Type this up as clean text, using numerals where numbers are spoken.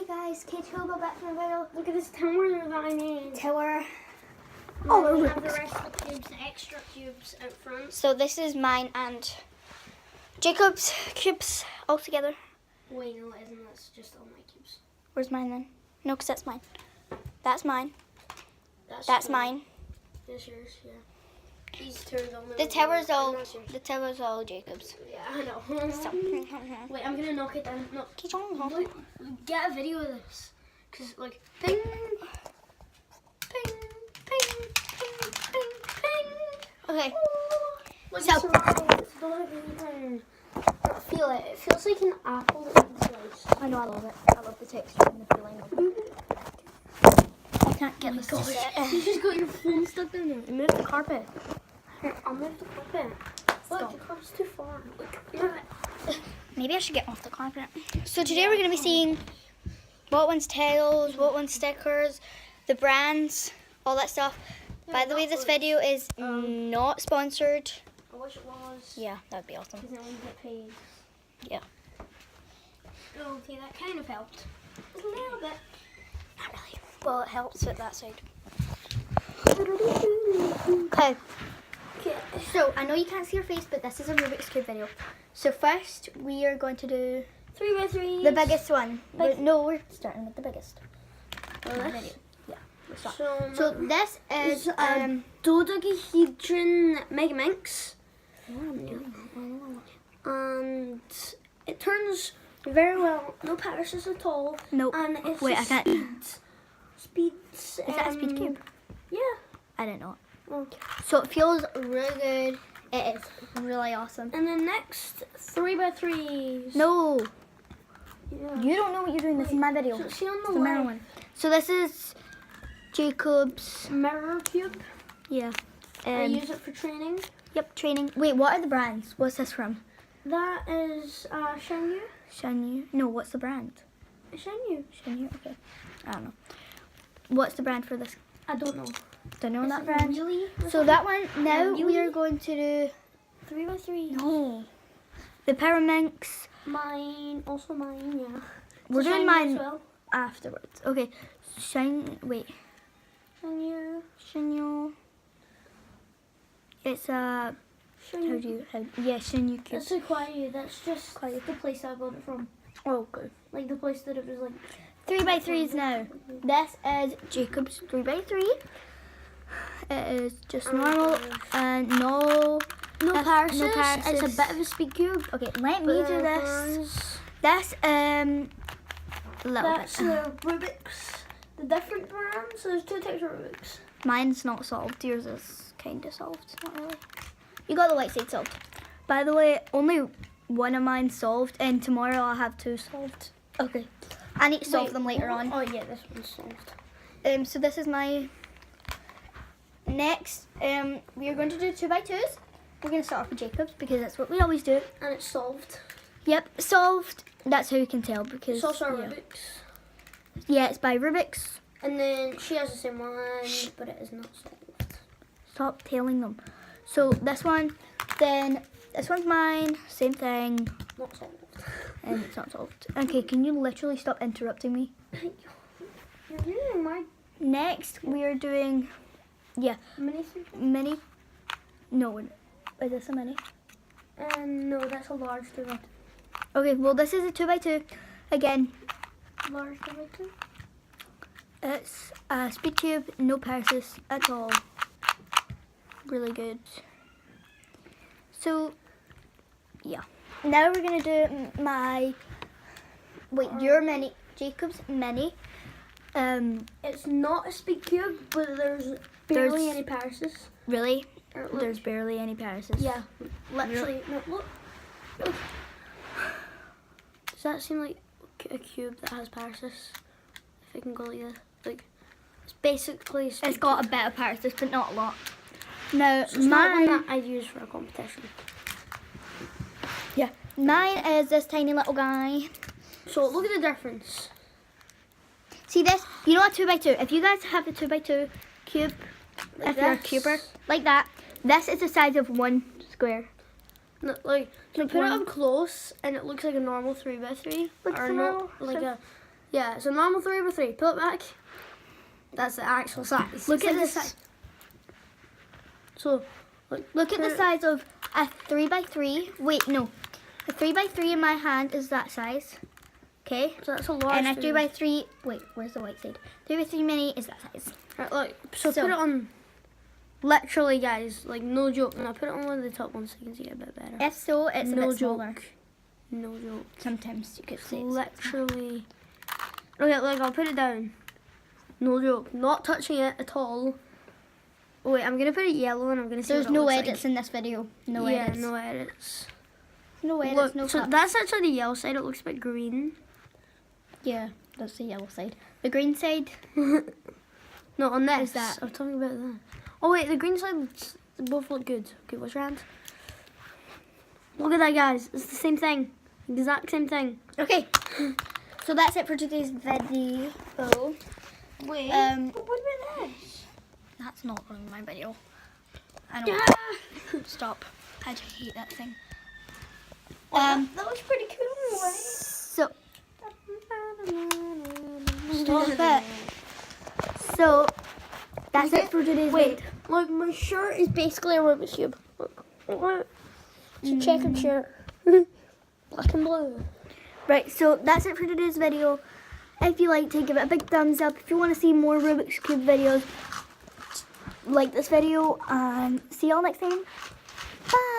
guys, K2 go back to my video. Look at this tower that I made. Tower. Oh, we have the rest of the cubes, the extra cubes out front. So this is mine and Jacob's cubes all together. Wait, no, it isn't. That's just all my cubes. Where's mine then? No, because that's mine. That's mine. That's yours. mine. That's yours, yeah. These two are the only The tower's all. that's yours. The tower's all Jacob's. Yeah, I know. So. Wait, I'm gonna knock it down. No, Okay. get a video of this, cause like ping, ping, ping, ping, ping, ping. Okay. Like So- it's delivering. I feel it. It feels like an apple that you can slice. I know, I love it. I love the texture and the feeling of it. I can't get this to sit. You just got your phone stuck in there. Move the carpet. Here, I'll move the carpet. Look, Stop. the carpet's too far. Look, move it. Maybe I should get off the carpet. So today we're going to be seeing what one's tails, what one's stickers, the brands, all that stuff. By the way, this video is not sponsored. I wish it was. Yeah, that'd be awesome. Because then we get paid. Yeah. Okay, that kind of helped. A little bit. Not really. Well, it helps with that side. Okay. So, I know you can't see your face, but this is a Rubik's Cube video. So first, we are going to do 3x3. the biggest one. No, we're starting with the biggest. This? Yeah, we're starting. So So this is dodecahedron Megaminx. And it turns very well. No parishes at all. Nope. And it's Wait, I just can't. Speeds. Is that a speed cube? Yeah. I don't know. Okay. So it feels really good. It is really awesome. And then next, 3x3s. No, Yeah. you don't know what you're doing. This is my video. So see on It's the the mirror left, one. So this is Jacob's. mirror cube. Yeah. I use it for training. Yep, training. Wait, what are the brands? What's this from? That is Shenyu. Shenyu. No, what's the brand? Shenyu. Shenyu. Okay. I don't know. What's the brand for this? I don't know. Don't know Is that it brand. really? So that one. Now Really? we are going to do 3x3. no. The Pyraminx. Mine, also mine, yeah. We're It's doing Shenyu mine as well. afterwards. Okay. Wait. Shenyu. Shenyu. It's a. Shenyu. Yeah, Shenyu cube. That's Aquarius. That's just the place I got it from. Oh, good. Like the place that it was like. 3x3s now. This is Jacob's 3x3. It is just normal and no Parishes. no Parishes. It's a bit of a speed cube. Okay, let me do this. This little That's bit. the Rubik's. The different brands. So there's two types of Rubik's. Mine's not solved. Yours is kind of solved. Not really. You got the white side solved. By the way, only one of mine solved, and tomorrow I'll have two solved. Okay. I need to solve them later on. Oh yeah, this one's solved. So this is my next. We are going to do 2x2s. We're going to start off with Jacob's because that's what we always do. And it's solved. Yep, solved. That's how you can tell because It's also a yeah. Rubik's. Yeah, it's by Rubik's. And then she has the same one, but it is not solved. Stop telling them. So this one, then this one's mine. Same thing, Not solved. and it's not solved. Okay, can you literally stop interrupting me? You're doing my Next, we are doing mini super. mini. No, is this a mini? No, that's a large 2x2. Okay, well this is a 2x2. Again, Large 2x2. it's a speed cube, no Parishes at all. Really good. So, yeah. Now we're gonna do my. Wait, your mini, Jacob's mini. It's not a speed cube, but there's barely any Parishes. Really? Or look. There's barely any Parishes. Yeah, literally. No, look. Look. Does that seem like a cube that has Parishes? If I can go like this, like it's basically. A speed It's got a cube. bit of Parishes, but not a lot. Now, So it's not one mine. that I use for a competition. Yeah. Mine is this tiny little guy. So look at the difference. See this? You know a 2x2. If you guys have a 2x2 cube, Like if you're a this. cuber, like that, this is the size of one square. No, like, so put it one- up close and it looks like a normal 3x3. Looks or normal, not like so- Yeah, it's a normal 3x3. Pull it back. That's the actual size. Look at the this. size. So, Look at the size of a 3x3. Wait, no. A 3x3 in my hand is that size. Okay? So that's a large. And a 3x3. Wait, where's the white side? 3x3 mini is that size. Right, look. So So- put it on. Literally, guys, like no joke. And I put it on one of the top ones so you can see it a bit better. If so, it's no a bit smaller. joke. No joke. Sometimes you could say it's Literally. Okay, look, I'll put it down. No joke. Not touching it at all. Oh, wait, I'm going to put it yellow and I'm going to see There's what it no looks edits in this video. No like. edits. No edits. No edits, Look, no so cuts. that's actually the yellow side. It looks a bit green. Yeah, that's the yellow side. The green side, No, on this. Is that- I'm talking about that. Oh, wait, the green side, they both look good. Okay, what's your hand? Look at that, guys. It's the same thing. Exact same thing. okay. So that's it for today's video. Wait. Um, what about this? That's not on my video. I don't Yeah. stop. I hate that thing. That looks pretty cool, right? So stop it. So that's it for today's Wait, video. look, my shirt is basically a Rubik's Cube. Look. It's a checkered shirt. Black and blue. Right, so that's it for today's video. If you liked it, give it a big thumbs up. If you want to see more Rubik's Cube videos, like this video. And see y'all next time. Bye.